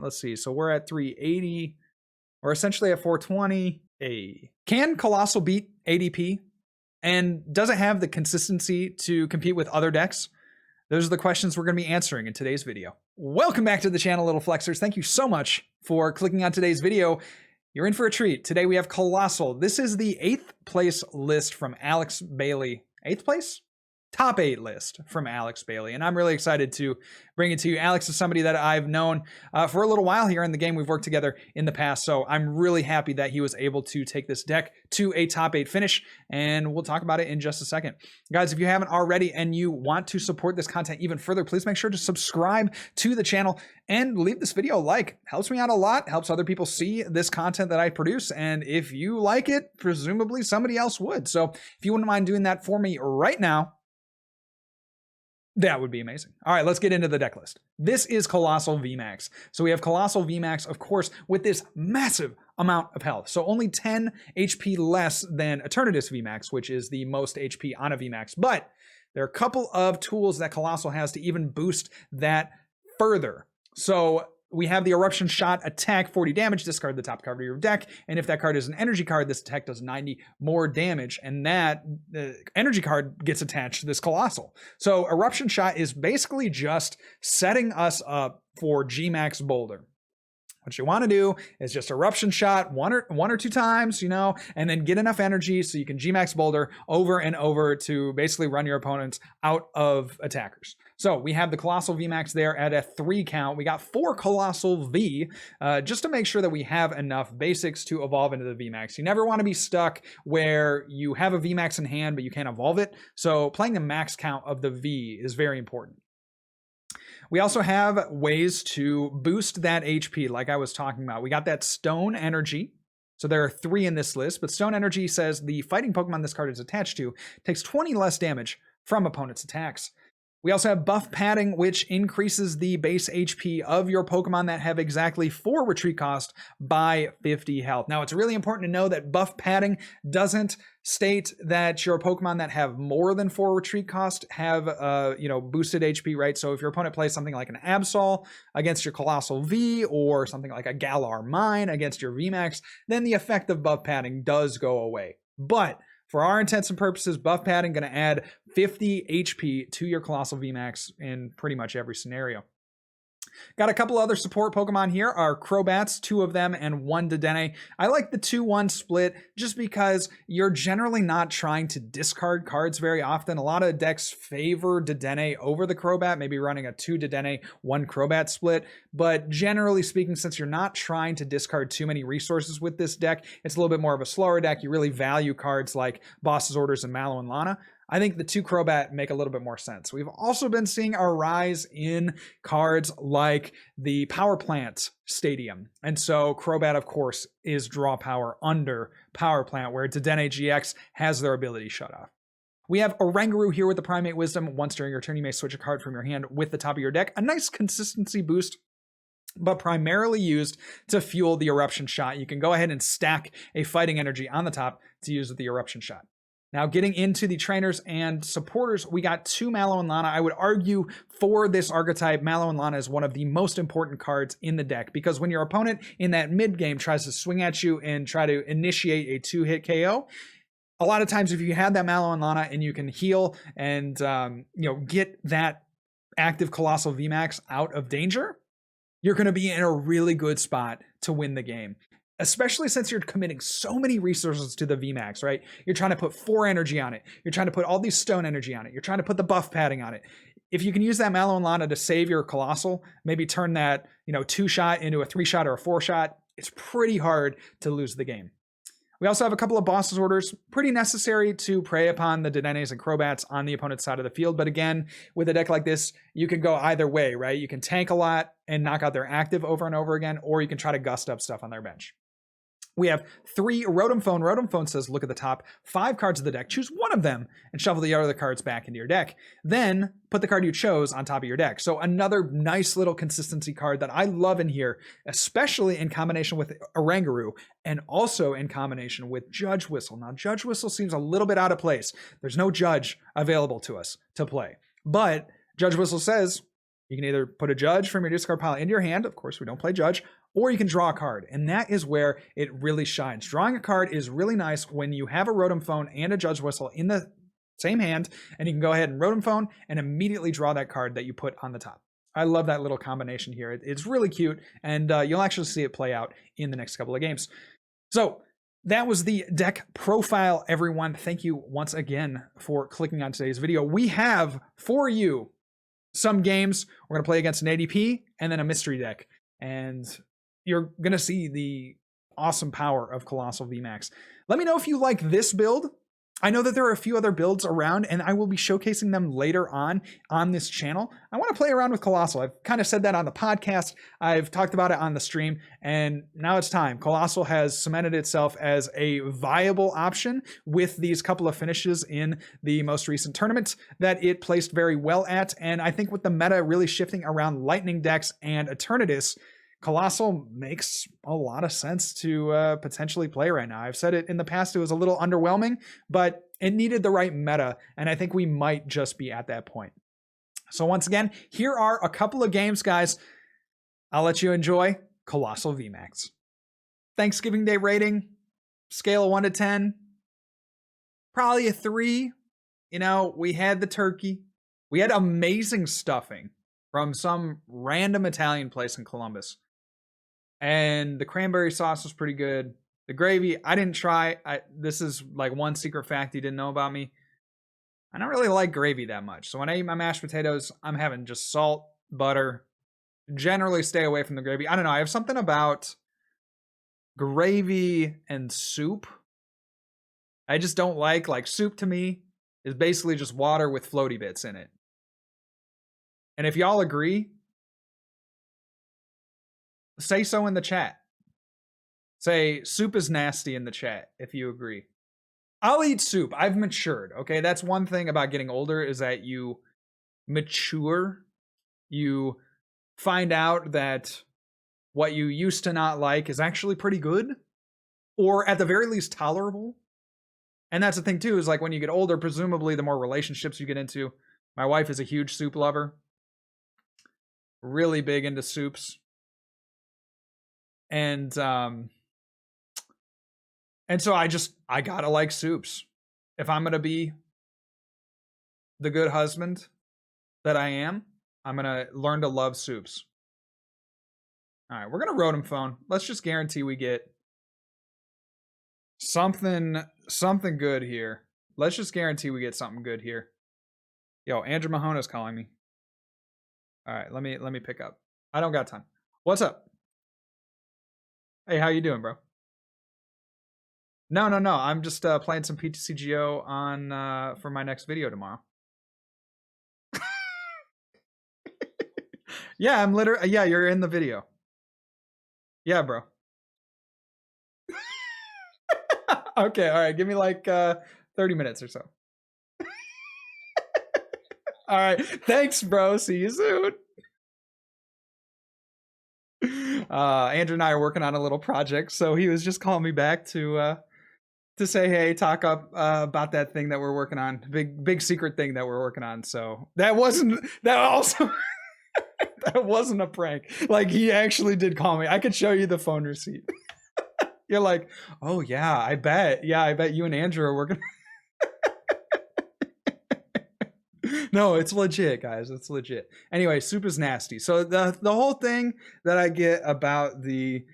Let's see. So we're at 380. We're essentially at 420. Can Coalossal beat ADP? And does it have the consistency to compete with other decks? Those are the questions we're going to be answering in today's video. Welcome back to the channel, Little Flexers. Thank you so much for clicking on today's video. You're in for a treat. Today we have Coalossal. This is the 8th place list from Alex Bailey. 8th place? Top 8 list from Alex Bailey. And I'm really excited to bring it to you. Alex is somebody that I've known for a little while here in the game. We've worked together in the past. So I'm really happy that he was able to take this deck to a top 8 finish. And we'll talk about it in just a second. Guys, if you haven't already and you want to support this content even further, please make sure to subscribe to the channel and leave this video a like. Helps me out a lot. Helps other people see this content that I produce. And if you like it, presumably somebody else would. So if you wouldn't mind doing that for me right now, that would be amazing. All right, let's get into the deck list. This is Coalossal VMAX. So we have Coalossal VMAX, of course, with this massive amount of health. So only 10 HP less than Eternatus VMAX, which is the most HP on a VMAX. But there are a couple of tools that Coalossal has to even boost that further. So we have the Eruption Shot attack, 40 damage, discard the top card of your deck. And if that card is an energy card, this attack does 90 more damage. And that energy card gets attached to this Coalossal. So Eruption Shot is basically just setting us up for Gmax Boulder. What you want to do is just Eruption Shot one or two times, and then get enough energy so you can Gmax Boulder over and over to basically run your opponents out of attackers. So we have the Coalossal VMAX there at a 3 count. We got 4 Coalossal V just to make sure that we have enough basics to evolve into the VMAX. You never want to be stuck where you have a VMAX in hand, but you can't evolve it. So playing the max count of the V is very important. We also have ways to boost that HP like I was talking about. We got that Stone Energy. So there are 3 in this list, but Stone Energy says the fighting Pokemon this card is attached to takes 20 less damage from opponent's attacks. We also have Buff Padding, which increases the base HP of your Pokemon that have exactly 4 retreat cost by 50 health. Now, it's really important to know that Buff Padding doesn't state that your Pokemon that have more than 4 retreat cost have, boosted HP, right? So if your opponent plays something like an Absol against your Coalossal V or something like a Galar Mine against your VMAX, then the effect of Buff Padding does go away. But for our intents and purposes, Buff Padding going to add 50 HP to your Coalossal VMAX in pretty much every scenario. Got a couple other support Pokemon here. Our Crobats, 2 of them, and 1 Dedenne. I like the 2-1 split just because you're generally not trying to discard cards very often. A lot of decks favor Dedenne over the Crobat, maybe running a 2 Dedenne, 1 Crobat split. But generally speaking, since you're not trying to discard too many resources with this deck, it's a little bit more of a slower deck. You really value cards like Boss's Orders and Mallow and Lana. I think the 2 Crobat make a little bit more sense. We've also been seeing a rise in cards like the Power Plant Stadium. And so Crobat, of course, is draw power under Power Plant, where Dedenne GX has their ability shut off. We have Oranguru here with the Primate Wisdom. Once during your turn, you may switch a card from your hand with the top of your deck. A nice consistency boost, but primarily used to fuel the Eruption Shot. You can go ahead and stack a Fighting Energy on the top to use with the Eruption Shot. Now, getting into the trainers and supporters, we got 2 Mallow and Lana. I would argue for this archetype, Mallow and Lana is one of the most important cards in the deck because when your opponent in that mid game tries to swing at you and try to initiate a 2-hit KO, a lot of times if you have that Mallow and Lana and you can heal and get that active Coalossal VMAX out of danger, you're going to be in a really good spot to win the game. Especially since you're committing so many resources to the VMAX, right? You're trying to put 4 energy on it. You're trying to put all these Stone Energy on it. You're trying to put the Buff Padding on it. If you can use that Mallow and Lana to save your Coalossal, maybe turn that 2-shot into a 3-shot or a 4-shot, it's pretty hard to lose the game. We also have a couple of Boss's Orders, pretty necessary to prey upon the Dedennes and Crobats on the opponent's side of the field. But again, with a deck like this, you can go either way, right? You can tank a lot and knock out their active over and over again, or you can try to gust up stuff on their bench. We have 3 Rotom Phone. Rotom Phone says, look at the top 5 cards of the deck, choose one of them, and shuffle the other cards back into your deck. Then put the card you chose on top of your deck. So another nice little consistency card that I love in here, especially in combination with Oranguru and also in combination with Judge Whistle. Now, Judge Whistle seems a little bit out of place. There's no Judge available to us to play. But Judge Whistle says, You can either put a judge from your discard pile into your hand. Of course, we don't play judge. Or you can draw a card. And that is where it really shines. Drawing a card is really nice when you have a Rotom Phone and a Judge Whistle in the same hand. And you can go ahead and Rotom Phone and immediately draw that card that you put on the top. I love that little combination here. It's really cute. And you'll actually see it play out in the next couple of games. So that was the deck profile, everyone. Thank you once again for clicking on today's video. We have for you some games. We're going to play against an ADP and then a mystery deck. And you're going to see the awesome power of Coalossal VMAX. Let me know if you like this build. I know that there are a few other builds around, and I will be showcasing them later on this channel. I want to play around with Coalossal. I've kind of said that on the podcast. I've talked about it on the stream, and now it's time. Coalossal has cemented itself as a viable option with these couple of finishes in the most recent tournament that it placed very well at, and I think with the meta really shifting around Lightning decks and Eternatus, Coalossal makes a lot of sense to potentially play right now. I've said it in the past, it was a little underwhelming, but it needed the right meta, and I think we might just be at that point. So once again, here are a couple of games, guys. I'll let you enjoy Coalossal VMAX. Thanksgiving Day rating, scale of 1 to 10, probably a 3. You know, we had the turkey. We had amazing stuffing from some random Italian place in Columbus. And the cranberry sauce was pretty good. The gravy, I didn't try. This is like one secret fact you didn't know about me. I don't really like gravy that much. So when I eat my mashed potatoes, I'm having just salt, butter. Generally stay away from the gravy. I don't know. I have something about gravy and soup. I just don't like soup to me is basically just water with floaty bits in it. And if y'all agree, say so in the chat. Say soup is nasty in the chat if you agree. I'll eat soup. I've matured, okay? That's one thing about getting older is that you mature. You find out that what you used to not like is actually pretty good, or at the very least tolerable. And that's the thing too, is like when you get older, presumably the more relationships you get into. My wife is a huge soup lover. Really big into soups. And so I gotta like soups. If I'm gonna be the good husband that I am, I'm gonna learn to love soups. All right, we're gonna Rotom Phone. Let's just guarantee we get something good here. Let's just guarantee we get something good here. Yo, Andrew Mahona's calling me. All right, let me pick up. I don't got time. What's up? Hey, how you doing, bro? No. I'm just playing some PTCGO on for my next video tomorrow. Yeah, I'm literally. Yeah, you're in the video. Yeah, bro. Okay, all right. Give me like 30 minutes or so. All right. Thanks, bro. See you soon. Andrew and I are working on a little project, so he was just calling me back to say, hey, talk up about that thing that we're working on, big secret thing that we're working on. So that wasn't a prank. Like, he actually did call me. I could show you the phone receipt. You're like, oh yeah, I bet you and Andrew are working. No, it's legit, guys. It's legit. Anyway, soup is nasty. So the whole thing that I get about the,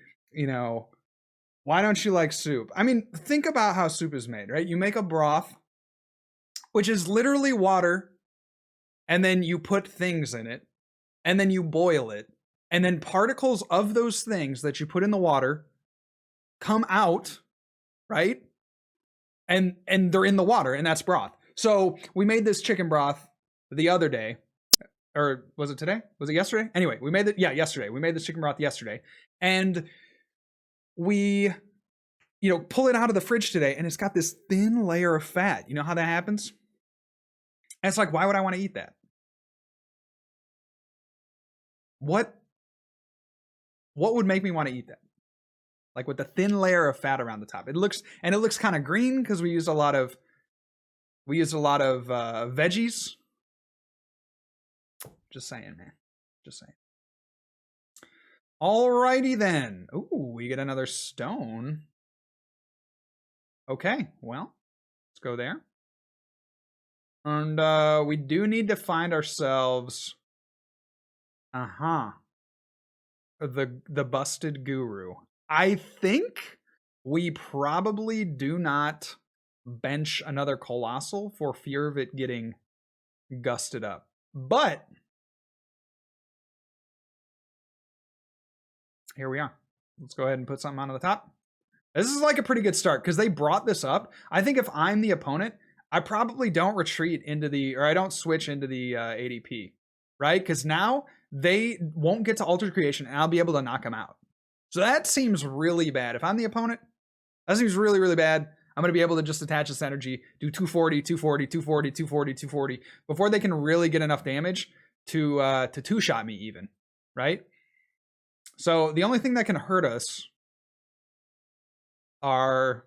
why don't you like soup? I mean, think about how soup is made, right? You make a broth, which is literally water, and then you put things in it, and then you boil it, and then particles of those things that you put in the water come out, right? And they're in the water, and that's broth. So we made this chicken broth the other day, or was it today? Was it yesterday? Anyway, yesterday. We made this chicken broth yesterday, and we, pull it out of the fridge today, and it's got this thin layer of fat. You know how that happens? And it's like, why would I want to eat that? What would make me want to eat that? Like with the thin layer of fat around the top. It looks kind of green because we used a lot of veggies. Just saying, man. Just saying. Alrighty then. Ooh, we get another stone. Okay, well, let's go there. And we do need to find ourselves the busted guru. I think we probably do not bench another Coalossal for fear of it getting gusted up. But here we are. Let's go ahead and put something onto the top. This is like a pretty good start because they brought this up. I think if I'm the opponent, I probably don't retreat into the, or I don't switch into the ADP, right? Because now they won't get to Altered Creation and I'll be able to knock them out. So that seems really bad. If I'm the opponent, that seems really, really bad. I'm going to be able to just attach this energy, do 240, 240, 240, 240, 240, before they can really get enough damage to two-shot me even, right? So the only thing that can hurt us are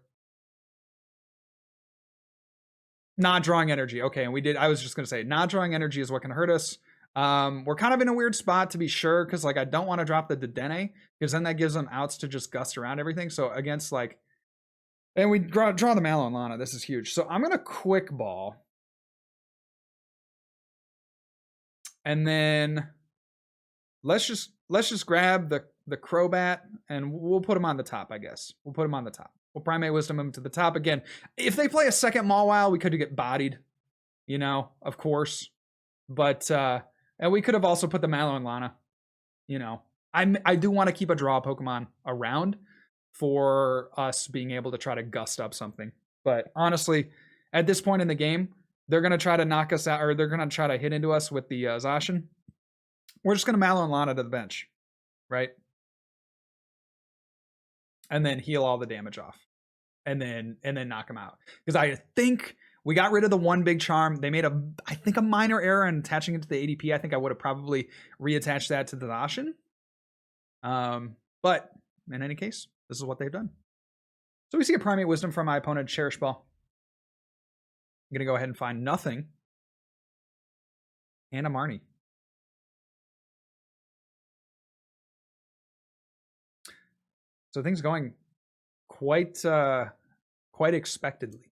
not drawing energy. Okay, and we did, I was just going to say, not drawing energy is what can hurt us. We're kind of in a weird spot to be sure, because like I don't want to drop the Dedenne, because then that gives them outs to just gust around everything. So against like, and we draw the Mallow and Lana. This is huge. So I'm going to quick ball. And then let's just grab the Crobat and we'll put him on the top, I guess. We'll put him on the top. We'll Primate Wisdom him to the top again. If they play a second Mawile, we could get bodied, you know, of course. But and we could have also put the Mallow and Lana, you know. I do want to keep a draw Pokemon around for us being able to try to gust up something. But honestly, at this point in the game, they're going to try to knock us out, or they're going to try to hit into us with the Zacian. We're just going to Mallow and Lana to the bench, right? And then heal all the damage off. And then knock them out. Because I think we got rid of the one big charm. They made I think a minor error in attaching it to the ADP. I think I would have probably reattached that to the Zacian. But in any case, this is what they've done. So we see a Primate Wisdom from my opponent, Cherish Ball. I'm going to go ahead and find nothing. And a Marnie. So things going quite expectedly.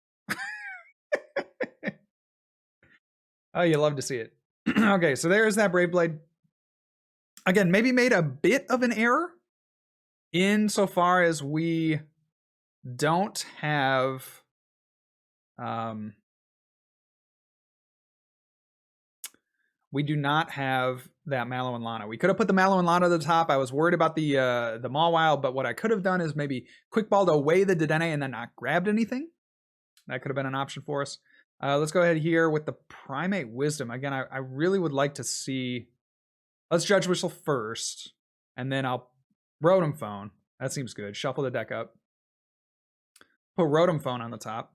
Oh, you love to see it. Okay, so there's that Brave Blade. Again, maybe made a bit of an error insofar as we don't have we do not have that Mallow and Lana. We could have put the Mallow and Lana at the top. I was worried about the Mawile, but what I could have done is maybe quick balled away the Dedenne and then not grabbed anything. That could have been an option for us. Let's go ahead here with the Primate Wisdom. Again, I really would like to see... Let's Judge Whistle first, and then I'll Rotom Phone. That seems good. Shuffle the deck up. Put Rotom Phone on the top.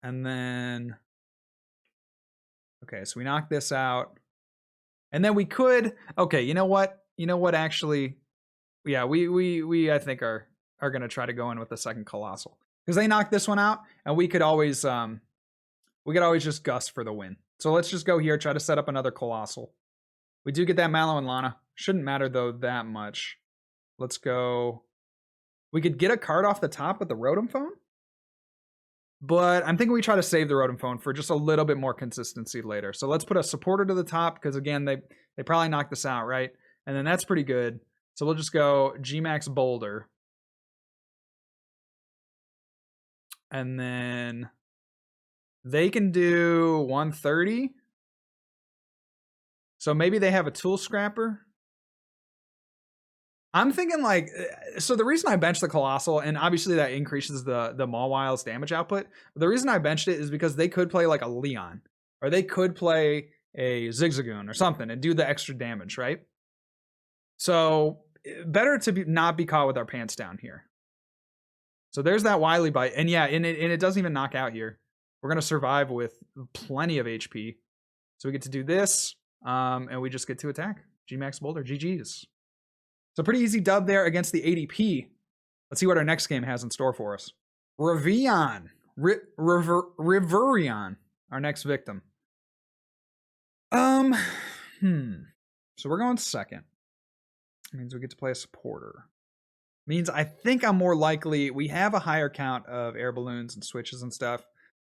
And then... Okay, so we knock this out. And then we could... Okay, you know what? You know what, actually... Yeah, we I think are going to try to go in with the second Coalossal. Because they knocked this one out, and we could always just gust for the win. So let's just go here, try to set up another Coalossal. We do get that Mallow and Lana. Shouldn't matter, though, that much. Let's go... We could get a card off the top with the Rotom Phone. But I'm thinking we try to save the Rotom Phone for just a little bit more consistency later. So let's put a supporter to the top, because again, they probably knocked this out, right? And then that's pretty good. So we'll just go G-Max Boulder. And then they can do 130. So maybe they have a Tool Scrapper. I'm thinking like, so the reason I benched the Coalossal, and obviously that increases the Mawile's damage output. The reason I benched it is because they could play like a Leon, or they could play a Zigzagoon or something and do the extra damage, right? So better to not be caught with our pants down here. So there's that Wily Bite. And yeah, and it doesn't even knock out here. We're going to survive with plenty of HP. So we get to do this, and we just get to attack. G-Max Boulder, GG's. So pretty easy dub there against the ADP. Let's see what our next game has in store for us. Riverion, our next victim. So we're going second. Means we get to play a supporter. Means I think I'm more likely. We have a higher count of air balloons and switches and stuff.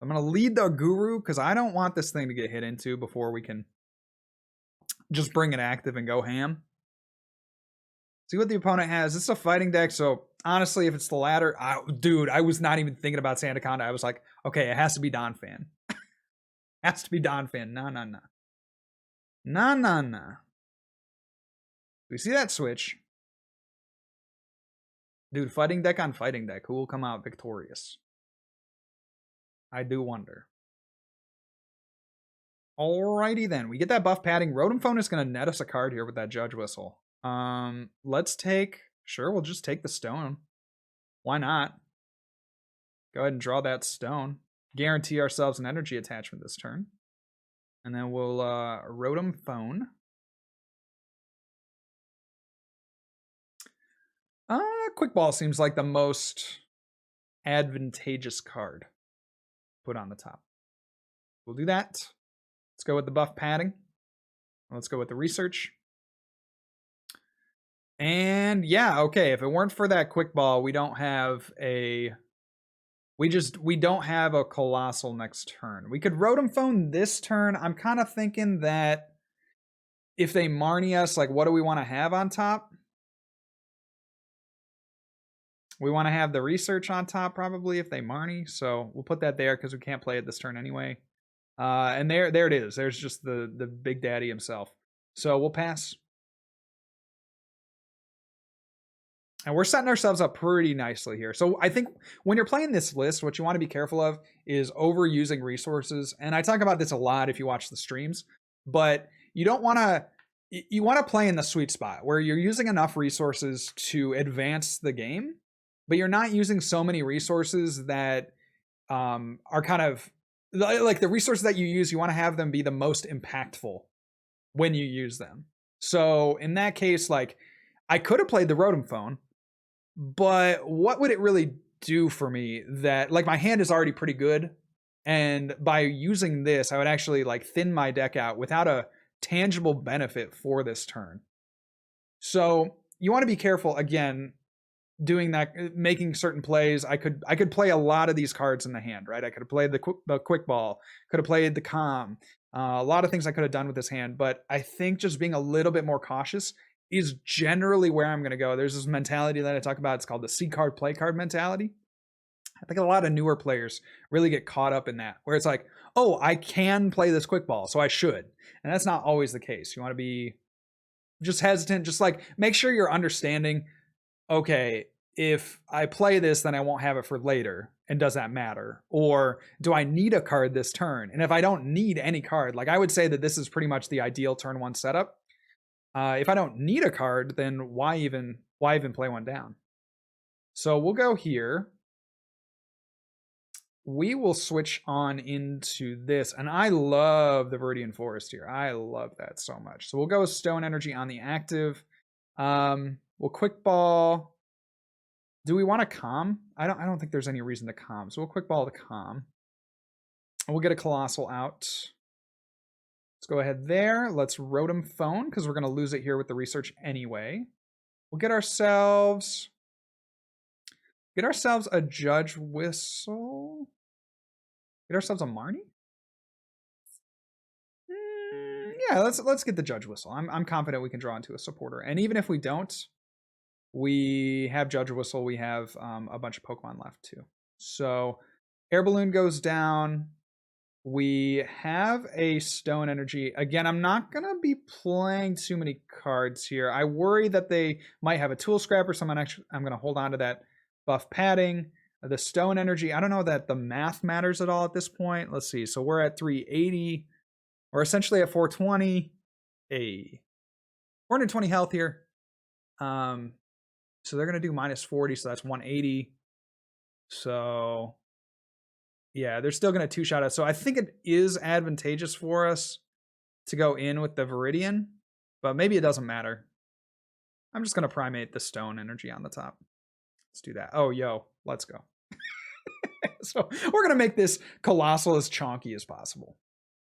I'm going to lead the guru because I don't want this thing to get hit into before we can just bring it active and go ham. See what the opponent has. This is a fighting deck, so honestly, if it's the latter, dude, I was not even thinking about Sandaconda. I was like, okay, it has to be Donphan. Has to be Donphan. Nah. We see that switch. Dude, fighting deck on fighting deck. Who will come out victorious? I do wonder. Alrighty then. We get that buff padding. Rotom Phone is going to net us a card here with that Judge Whistle. Let's take... Sure, we'll just take the stone. Why not? Go ahead and draw that stone. Guarantee ourselves an energy attachment this turn. And then we'll Rotom Phone. Quick Ball seems like the most advantageous card. Put on the top. We'll do that. Let's go with the buff padding. Let's go with the research. And yeah, okay, if it weren't for that quick ball, we don't have a Coalossal next turn. We could Rotom Phone this turn. I'm kind of thinking that if they Marnie us, like, what do we want to have on top? We want to have the research on top probably if they Marnie, so we'll put that there because we can't play it this turn anyway. And there it is. There's just the Big Daddy himself. So we'll pass. And we're setting ourselves up pretty nicely here. So I think when you're playing this list, what you want to be careful of is overusing resources. And I talk about this a lot if you watch the streams, but you don't want to, you want to play in the sweet spot where you're using enough resources to advance the game, but you're not using so many resources that are kind of like the resources that you use, you want to have them be the most impactful when you use them. So in that case, like I could have played the Rotom Phone, but what would it really do for me that like my hand is already pretty good. And by using this, I would actually like thin my deck out without a tangible benefit for this turn. So you want to be careful again, doing that, making certain plays. I could play a lot of these cards in the hand, right? I could have played the quick ball, could have played the calm, a lot of things I could have done with this hand, but I think just being a little bit more cautious is generally where I'm going to go. There's this mentality that I talk about. It's called the see card, play card mentality. I think a lot of newer players really get caught up in that, where it's like, oh, I can play this quick ball, so I should. And that's not always the case. You want to be just hesitant, just like make sure you're understanding, okay, if I play this, then I won't have it for later. And does that matter? Or do I need a card this turn? And if I don't need any card, like I would say that this is pretty much the ideal turn one setup. If I don't need a card, then why even play one down? So we'll go here. We will switch on into this. And I love the Viridian Forest here. I love that so much. So we'll go with Stone Energy on the active. We'll quick ball. Do we want to calm? I don't think there's any reason to calm. So we'll quick ball the calm. And we'll get a Coalossal out. Let's go ahead there. Let's Rotom Phone because we're going to lose it here with the research anyway. We'll get ourselves a Judge Whistle. Get ourselves a Marnie. Yeah, let's get the Judge Whistle. I'm confident we can draw into a supporter. And even if we don't, we have Judge Whistle. We have a bunch of Pokemon left too. So Air Balloon goes down. We have a Stone Energy. Again, I'm not going to be playing too many cards here. I worry that they might have a Tool Scrapper, so I'm going to hold on to that buff padding. The Stone Energy, I don't know that the math matters at all at this point. Let's see. So we're at 380. We're essentially at 420. 420 health here. So they're going to do minus 40, so that's 180. So yeah, they're still going to two-shot us. So I think it is advantageous for us to go in with the Viridian, but maybe it doesn't matter. I'm just going to Primate the Stone Energy on the top. Let's do that. Oh, yo, let's go. So we're going to make this Coalossal as chonky as possible.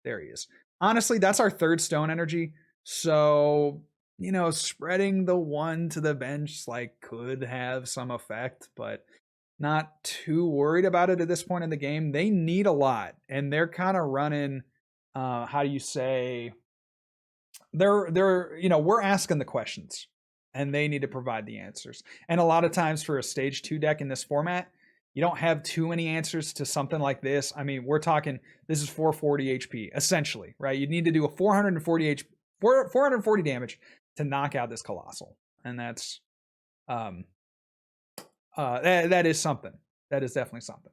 There he is. Honestly, that's our third Stone Energy. So, you know, spreading the one to the bench like could have some effect, but not too worried about it at this point in the game. They need a lot, and they're kind of running. How do you say? They're you know, we're asking the questions, and they need to provide the answers. And a lot of times for a stage 2 deck in this format, you don't have too many answers to something like this. I mean, we're talking this is 440 HP essentially, right? You need to do a 440 damage to knock out this Coalossal, and that's that is something. That is definitely something.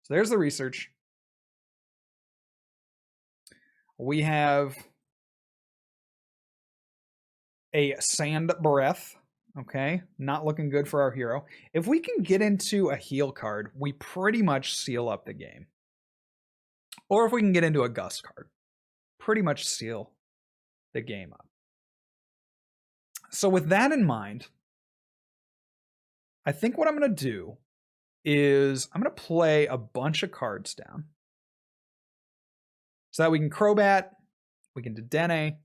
So there's the research. We have a Sand Breath. Okay, not looking good for our hero. If we can get into a heal card, we pretty much seal up the game. Or if we can get into a Gust card, pretty much seal the game up. So with that in mind, I think what I'm going to do is I'm going to play a bunch of cards down. So that we can Crobat, we can Dedenne.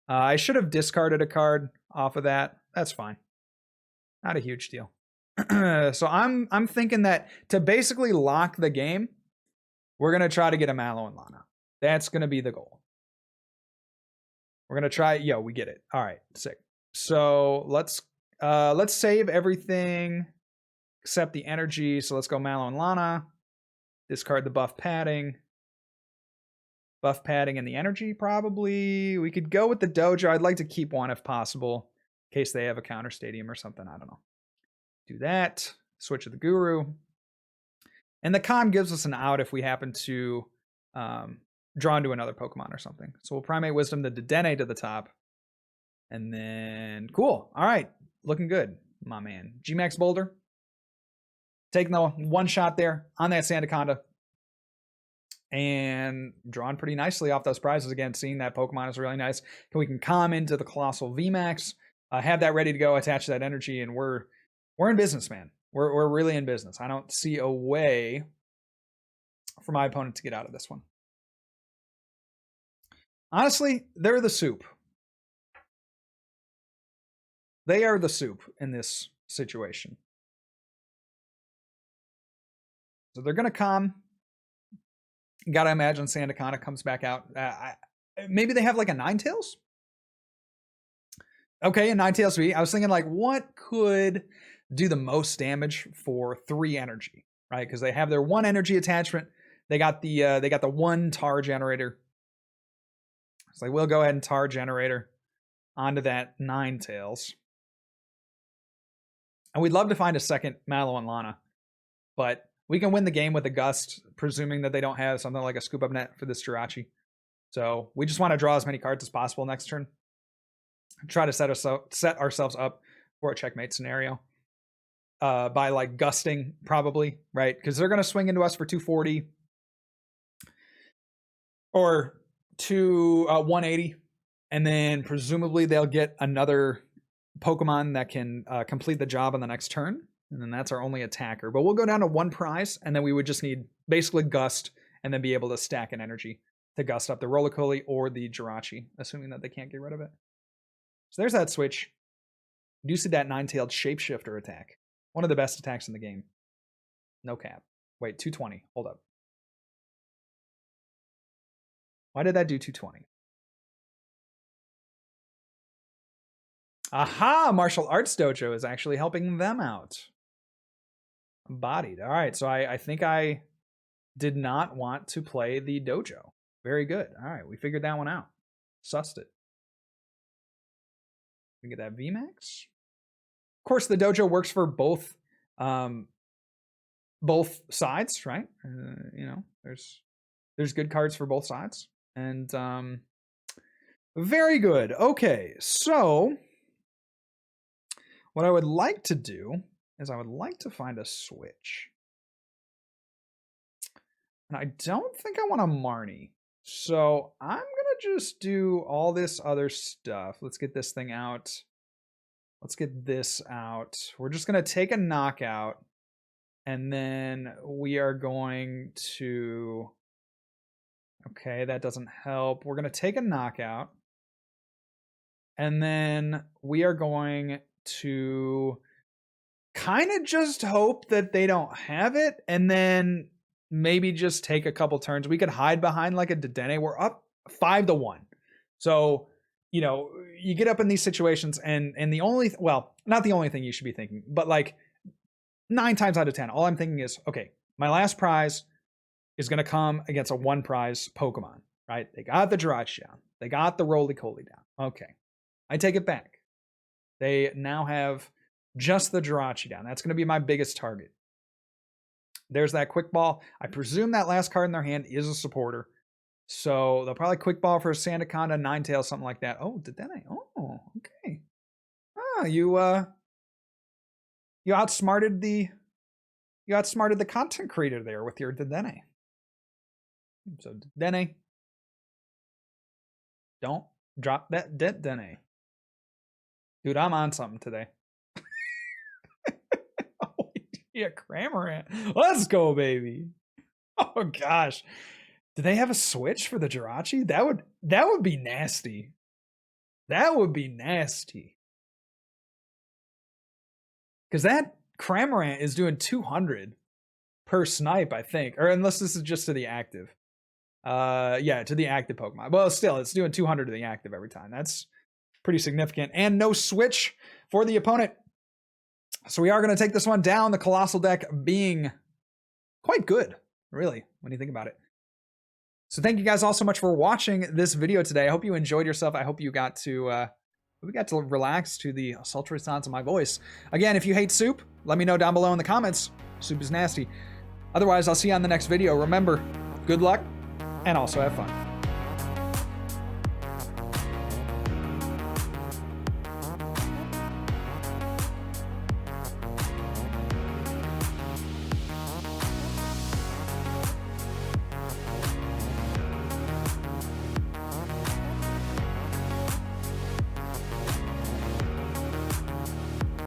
I should have discarded a card off of that. That's fine. Not a huge deal. So I'm thinking that to basically lock the game, we're going to try to get a Mallow and Lana. That's going to be the goal. We're going to try. Yo, we get it. All right, sick. So let's save everything except the energy. So let's go Mallow and Lana. Discard the buff padding. Buff padding and the energy, probably. We could go with the Dojo. I'd like to keep one if possible, in case they have a counter stadium or something. I don't know. Do that. Switch to the Guru. And the Con gives us an out if we happen to draw into another Pokemon or something. So we'll Primate Wisdom the Dedenne to the top. And then, cool. All right. Looking good, my man. GMAX Boulder. Taking the one shot there on that Sandaconda. And drawn pretty nicely off those prizes again. Seeing that Pokemon is really nice. We can calm into the Coalossal VMAX, have that ready to go, attach that energy, and we're in business, man. We're really in business. I don't see a way for my opponent to get out of this one. Honestly, they're the soup. They are the soup in this situation. So they're going to calm. Gotta imagine Sandaconda comes back out. Maybe they have like a Ninetales? Okay, a Ninetales V. I was thinking like, what could do the most damage for 3 energy, right? Because they have their 1 energy attachment. They got the 1 tar generator. So we'll go ahead and tar generator onto that Ninetales. And we'd love to find a second Mallow and Lana, but we can win the game with a Gust, presuming that they don't have something like a Scoop Up Net for this Jirachi. So we just want to draw as many cards as possible next turn. Try to set ourselves up for a checkmate scenario. By like gusting, probably, right? Because they're going to swing into us for 240 or 180. And then presumably they'll get another Pokemon that can complete the job on the next turn. And then that's our only attacker. But we'll go down to 1 prize, and then we would just need basically Gust, and then be able to stack an energy to Gust up the Roly-Poly or the Jirachi, assuming that they can't get rid of it. So there's that switch. You see that 9-tailed Shapeshifter attack. One of the best attacks in the game. No cap. Wait, 220. Hold up. Why did that do 220? Aha! Martial Arts Dojo is actually helping them out. Bodied. All right, so I think I did not want to play the Dojo. Very good. All right, we figured that one out. Sussed it. We get that VMAX. Of course, the Dojo works for both sides, right? You know, there's good cards for both sides, and very good. Okay, so what I would like to do is I would like to find a switch. And I don't think I want a Marnie. So I'm going to just do all this other stuff. Let's get this thing out. Let's get this out. We're just going to take a knockout. And then we are going to Okay, that doesn't help. We're going to take a knockout. And then we are going to kind of just hope that they don't have it. And then maybe just take a couple turns. We could hide behind like a Dedenne. We're up 5-1. So, you know, you get up in these situations and the only, well, not the only thing you should be thinking, but like 9 times out of 10, all I'm thinking is, okay, my last prize is going to come against a 1 prize Pokemon, right? They got the Jirachi down. They got the Roly-Poly down. Okay. I take it back. They now have just the Jirachi down. That's going to be my biggest target. There's that Quick Ball. I presume that last card in their hand is a supporter. So they'll probably Quick Ball for a Sandaconda, Ninetales, something like that. Oh, Dedenne. Oh, okay. Ah, you outsmarted the content creator there with your Dedenne. So Dedenne, don't drop that Dedenne. Dude, I'm on something today. Oh, yeah, Cramorant. Let's go, baby. Oh gosh. Do they have a switch for the Jirachi? That would be nasty. That would be nasty. Because that Cramorant is doing 200 per snipe, I think. Or unless this is just to the active. Yeah, to the active Pokemon. Well, still, it's doing 200 to the active every time. That's pretty significant. And no switch for the opponent. So we are going to take this one down. The Coalossal deck being quite good, really, when you think about it. So thank you guys all so much for watching this video today. I hope you enjoyed yourself. I hope you got to relax to the sultry sounds of my voice. Again, if you hate soup, let me know down below in the comments. Soup is nasty. Otherwise, I'll see you on the next video. Remember, good luck and also have fun.